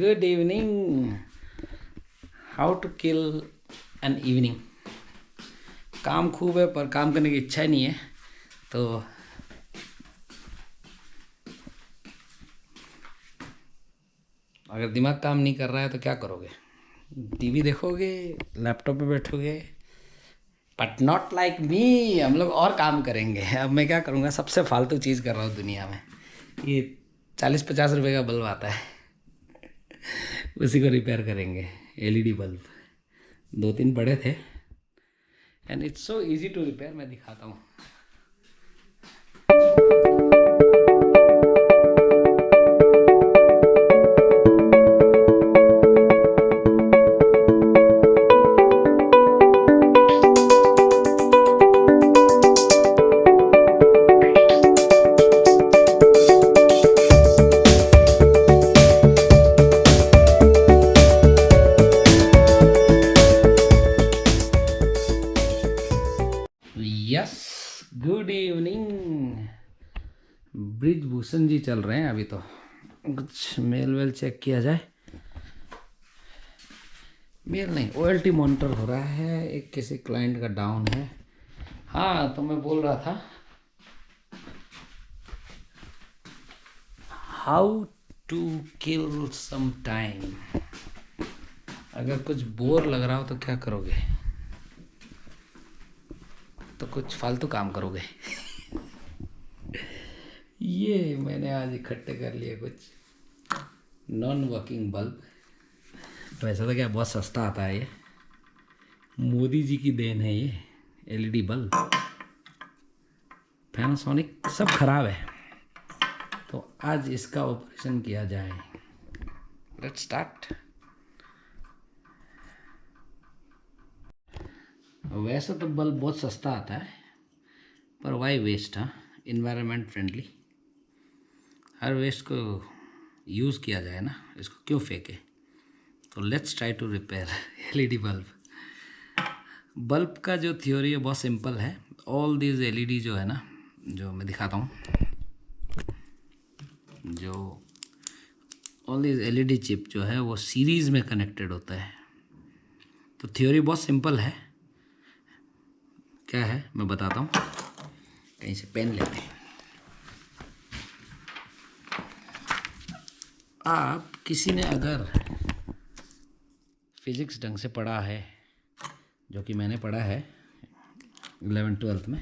Good evening. How to kill an evening. काम खूब है पर काम करने की इच्छा ही नहीं है। तो अगर दिमाग काम नहीं कर रहा है तो क्या करोगे? टीवी देखोगे, लैपटॉप पे बैठोगे। बट नॉट लाइक मी, हम लोग और काम करेंगे। अब मैं क्या करूँगा, सबसे फालतू चीज़ कर रहा हूँ दुनिया में। ये 40-50 रुपए का बल्ब आता है, उसी को रिपेयर करेंगे। एलईडी बल्ब 2-3 बड़े थे and it's so easy to repair. मैं दिखाता हूँ। Yes, good evening. Brijbhushan ji चल रहे हैं अभी। तो कुछ मेल वेल चेक किया जाए। मेल नहीं, ओएलटी मॉनिटर हो रहा है। एक किसी क्लाइंट का डाउन है। हाँ, तो मैं बोल रहा था how to kill some time. अगर कुछ बोर लग रहा हो तो क्या करोगे? तो कुछ फालतू काम करोगे। ये मैंने आज इकट्ठे कर लिए कुछ नॉन वर्किंग बल्ब। वैसे तो क्या बहुत सस्ता आता है ये, मोदी जी की देन है ये एलईडी बल्ब। पैनासोनिक सब खराब है, तो आज इसका ऑपरेशन किया जाए। Let's start. वैसे तो बल्ब बहुत सस्ता आता है, पर वाई वेस्ट। हाँ, इन्वायरमेंट फ्रेंडली। हर वेस्ट को यूज़ किया जाए ना, इसको क्यों फेंके। तो let's try to repair LED bulb. Bulb का जो थ्योरी है बहुत सिंपल है। ऑल दीज एलईडी जो है ना, जो मैं दिखाता हूँ, जो ऑल दीज एलईडी चिप जो है वो सीरीज़ में कनेक्टेड होता है। तो थ्योरी बहुत सिंपल है। क्या है मैं बताता हूँ। कहीं से पेन लेते हैं। आप किसी ने अगर फिज़िक्स ढंग से पढ़ा है, जो कि मैंने पढ़ा है 11th-12th में,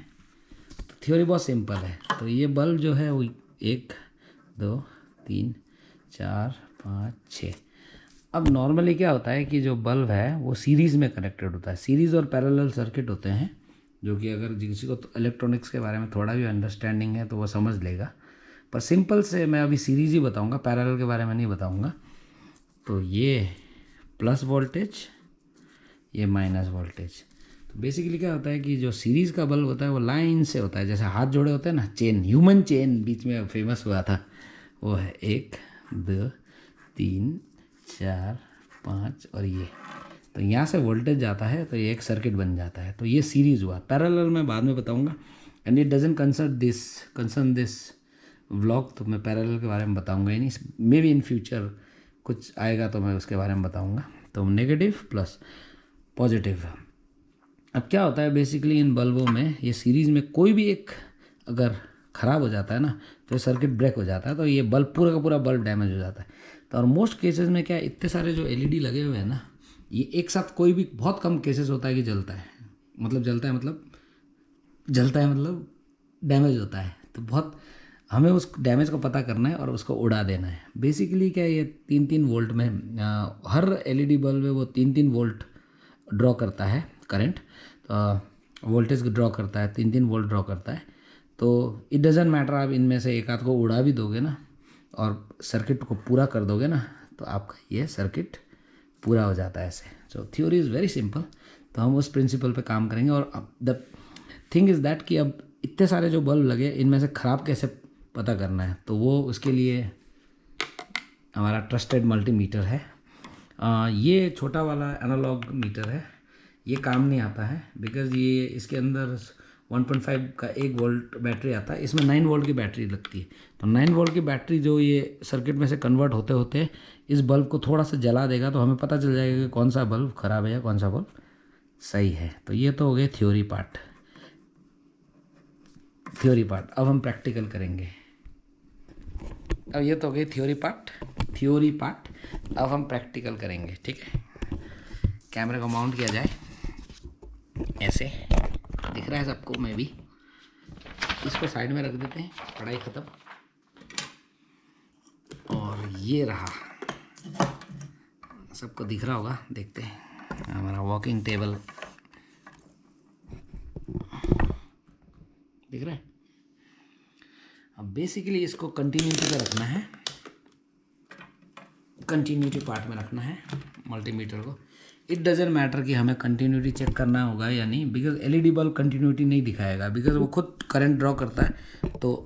तो थ्योरी बहुत सिंपल है। तो ये बल्ब जो है वो 1 2 3 4 5 6। अब नॉर्मली क्या होता है कि जो बल्ब है वो सीरीज़ में कनेक्टेड होता है। सीरीज़ और पैरेलल सर्किट होते हैं, जो कि अगर किसी को तो इलेक्ट्रॉनिक्स के बारे में थोड़ा भी अंडरस्टैंडिंग है तो वो समझ लेगा। पर सिंपल से मैं अभी सीरीज़ ही बताऊंगा, पैरेलल के बारे में नहीं बताऊंगा। तो ये प्लस वोल्टेज, ये माइनस वोल्टेज। तो बेसिकली क्या होता है कि जो सीरीज़ का बल्ब होता है वो लाइन से होता है, जैसे हाथ जोड़े होते हैं ना, चेन, ह्यूमन चेन बीच में फेमस हुआ था, वो है 1 2 3 4 5 और ये। तो यहाँ से वोल्टेज जाता है तो ये एक सर्किट बन जाता है। तो ये सीरीज़ हुआ। पैरेलल मैं बाद में बताऊँगा, and it doesn't concern this vlog. तो मैं पैरेलल के बारे में बताऊँगा ही नहीं। मे बी इन फ्यूचर कुछ आएगा तो मैं उसके बारे में बताऊँगा। तो नेगेटिव प्लस पॉजिटिव। अब क्या होता है बेसिकली इन बल्बों में, ये सीरीज़ में कोई भी एक अगर ख़राब हो जाता है ना, तो ये सर्किट ब्रेक हो जाता है, तो ये बल्ब पूरा का पूरा बल्ब डैमेज हो जाता है। तो और मोस्ट केसेस में क्या है, इतने सारे जो एलईडी लगे हुए हैं ना, ये एक साथ कोई भी, बहुत कम केसेस होता है कि जलता है। मतलब डैमेज होता है। तो बहुत हमें उस डैमेज को पता करना है और उसको उड़ा देना है। बेसिकली क्या है, ये 3-3 वोल्ट में हर एलईडी बल्ब में वो 3-3 वोल्ट ड्रॉ करता है करंट। वोल्टेज ड्रॉ करता है, 3-3 वोल्ट ड्रॉ करता है। तो इट डजेंट मैटर, आप इनमें से एक आध को उड़ा भी दोगे ना और सर्किट को पूरा कर दोगे ना, तो आपका ये सर्किट पूरा हो जाता है ऐसे। सो थ्योरी इज़ वेरी सिंपल। तो हम उस प्रिंसिपल पे काम करेंगे। और द थिंग इज़ दैट कि अब इतने सारे जो बल्ब लगे, इनमें से ख़राब कैसे पता करना है, तो वो उसके लिए हमारा ट्रस्टेड मल्टीमीटर है। ये छोटा वाला एनालॉग मीटर है। ये काम नहीं आता है बिकॉज़ ये इसके अंदर 1.5 का 1 वोल्ट बैटरी आता है, इसमें 9 वोल्ट की बैटरी लगती है। तो 9 वोल्ट की बैटरी जो ये सर्किट में से कन्वर्ट होते होते इस बल्ब को थोड़ा सा जला देगा, तो हमें पता चल जाएगा कि कौन सा बल्ब ख़राब है या कौन सा बल्ब सही है। तो ये तो हो गए थ्योरी पार्ट। अब हम प्रैक्टिकल करेंगे। अब ये तो हो गई थ्योरी पार्ट। अब हम प्रैक्टिकल करेंगे, ठीक है। कैमरे को माउंट किया जाए, ऐसे दिख रहा है सबको, मैं भी इसको साइड में रख देते हैं, पढ़ाई ख़त्म। और ये रहा, सबको दिख रहा होगा, देखते हैं हमारा वॉकिंग टेबल दिख रहा है। अब बेसिकली इसको कंटिन्यूटी पे रखना है, कंटिन्यूटी पार्ट में रखना है मल्टीमीटर को। इट डजेंट मैटर कि हमें कंटिन्यूटी चेक करना होगा या नहीं, बिकॉज एलईडी बल्ब कंटिन्यूटी नहीं दिखाएगा, बिकॉज वो खुद करंट ड्रॉ करता है, तो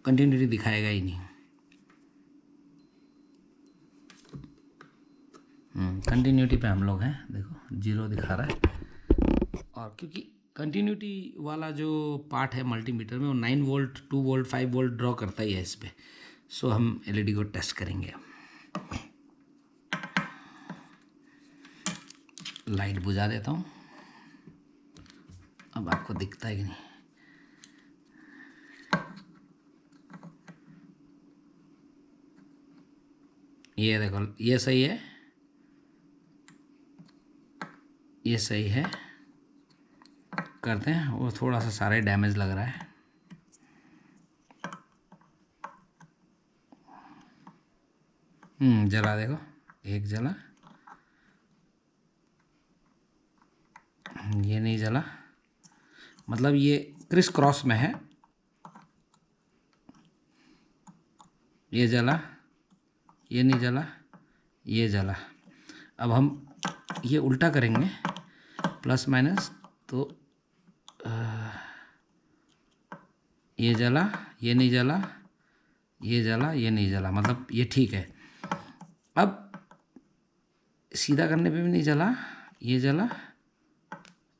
कंटिन्यूटी दिखाएगा ही नहीं। कंटिन्यूटी पे हम लोग हैं, देखो 0 दिखा रहा है। और क्योंकि कंटिन्यूटी वाला जो पार्ट है मल्टीमीटर में, वो 9 वोल्ट 2 वोल्ट 5 वोल्ट ड्रॉ करता ही है इस पर। सो हम एलईडी को टेस्ट करेंगे। लाइट बुझा देता हूँ, अब आपको दिखता है कि नहीं। ये देखो, ये सही है, ये सही है। करते हैं, वो थोड़ा सा सारे डैमेज लग रहा है। जला, देखो एक जला, ये नहीं जला, मतलब ये क्रिस क्रॉस में है। ये जला, ये नहीं जला, ये जला। अब हम ये उल्टा करेंगे, प्लस माइनस, तो ये जला, ये नहीं जला, ये जला, ये नहीं जला, मतलब ये ठीक है। अब सीधा करने पे भी नहीं जला, ये जला,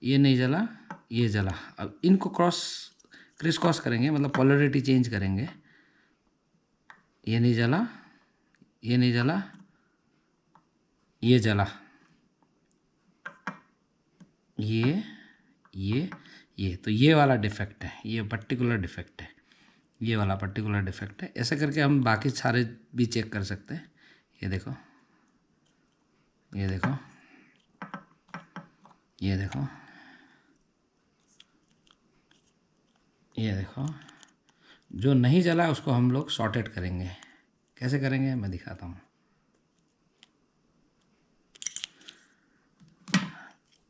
ये नहीं जला, ये जला। अब इनको क्रिस क्रॉस करेंगे, मतलब पोलैरिटी चेंज करेंगे। ये नहीं जला, ये नहीं जला, ये जला, ये तो ये वाला डिफेक्ट है, ये पर्टिकुलर डिफेक्ट है, ये वाला पर्टिकुलर डिफेक्ट है। ऐसे करके हम बाकी सारे भी चेक कर सकते हैं। ये देखो, ये देखो, ये देखो, ये देखो, जो नहीं जला उसको हम लोग शॉर्टेड करेंगे। कैसे करेंगे मैं दिखाता हूँ।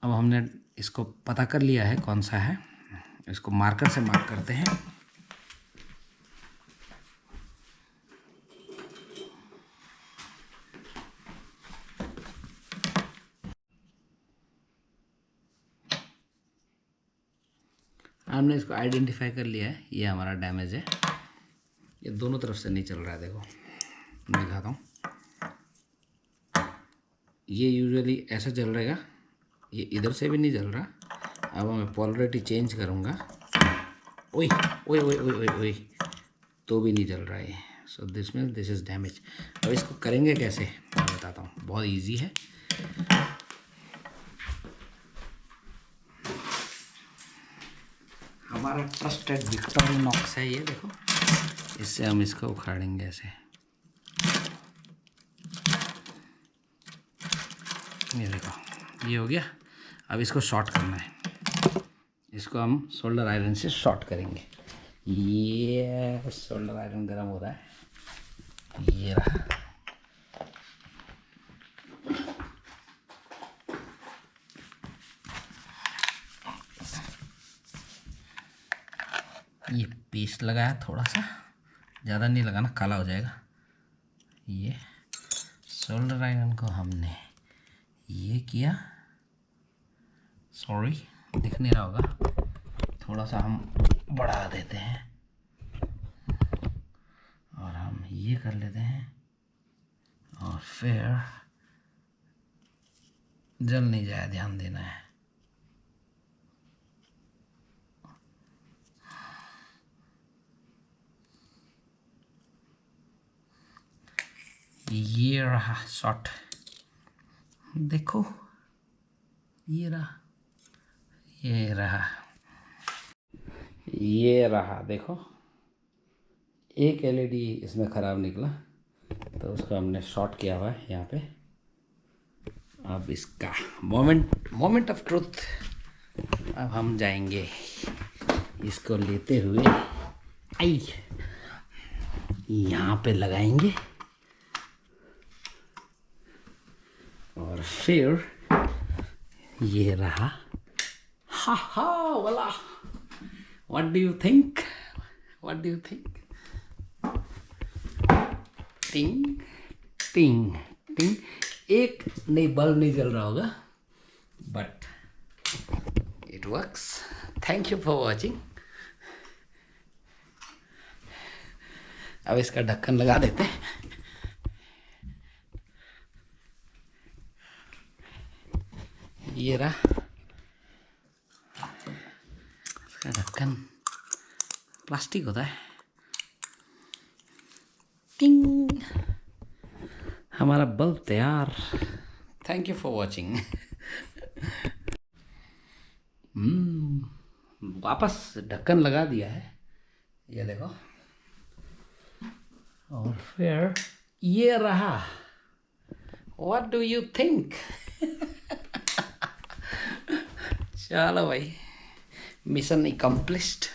अब हमने इसको पता कर लिया है कौन सा है, इसको मार्कर से मार्क करते हैं। हमने इसको आइडेंटिफाई कर लिया है, ये हमारा डैमेज है। ये दोनों तरफ से नहीं चल रहा है, देखो मैं दिखाता हूँ। ये यूजुअली ऐसा चल रहेगा, ये इधर से भी नहीं चल रहा। अब मैं पोलैरिटी चेंज करूँगा, ओए ओए ओए ओए ओए ओए, तो भी नहीं चल रहा है। So this means this is damage. अब इसको करेंगे कैसे मैं बताता हूँ, बहुत इजी है। हमारा ट्रस्टेड विक्टोरिनॉक्स है ये, देखो, इससे हम इसको उखाड़ेंगे ऐसे। ये देखो, ये हो गया। अब इसको शॉर्ट करना है, इसको हम सोल्डर आयरन से शॉर्ट करेंगे। ये सोल्डर आयरन गर्म हो रहा है, ये रहा। ये पेस्ट लगाया, थोड़ा सा, ज़्यादा नहीं लगाना, काला हो जाएगा। ये सोल्डर आयरन को हमने ये किया, सॉरी दिख नहीं रहा होगा, थोड़ा सा हम बढ़ा देते हैं और हम ये कर लेते हैं, और फिर जल नहीं जाए, ध्यान देना है। ये रहा शॉट, देखो ये रहा, ये रहा, ये रहा, देखो एक एलईडी इसमें ख़राब निकला तो उसको हमने शॉर्ट किया हुआ है यहाँ पे। अब इसका मोमेंट ऑफ ट्रुथ, अब हम जाएंगे इसको लेते हुए आई यहाँ पे लगाएंगे और फिर ये रहा, हा हा वाला। What do you think, what do you think? टिंग टिंग टिंग, एक नहीं बल्ब नहीं जल रहा होगा but it works. Thank you for watching. अब इसका ढक्कन लगा देते हैं। ये रहा इसका ढक्कन, प्लास्टिक होता है। टिंग, हमारा बल्ब तैयार। Thank you for watching. वापस ढक्कन लगा दिया है, ये देखो। और फिर ये रहा। What do you think? चलो भाई, मिशन अकम्प्लिश्ड।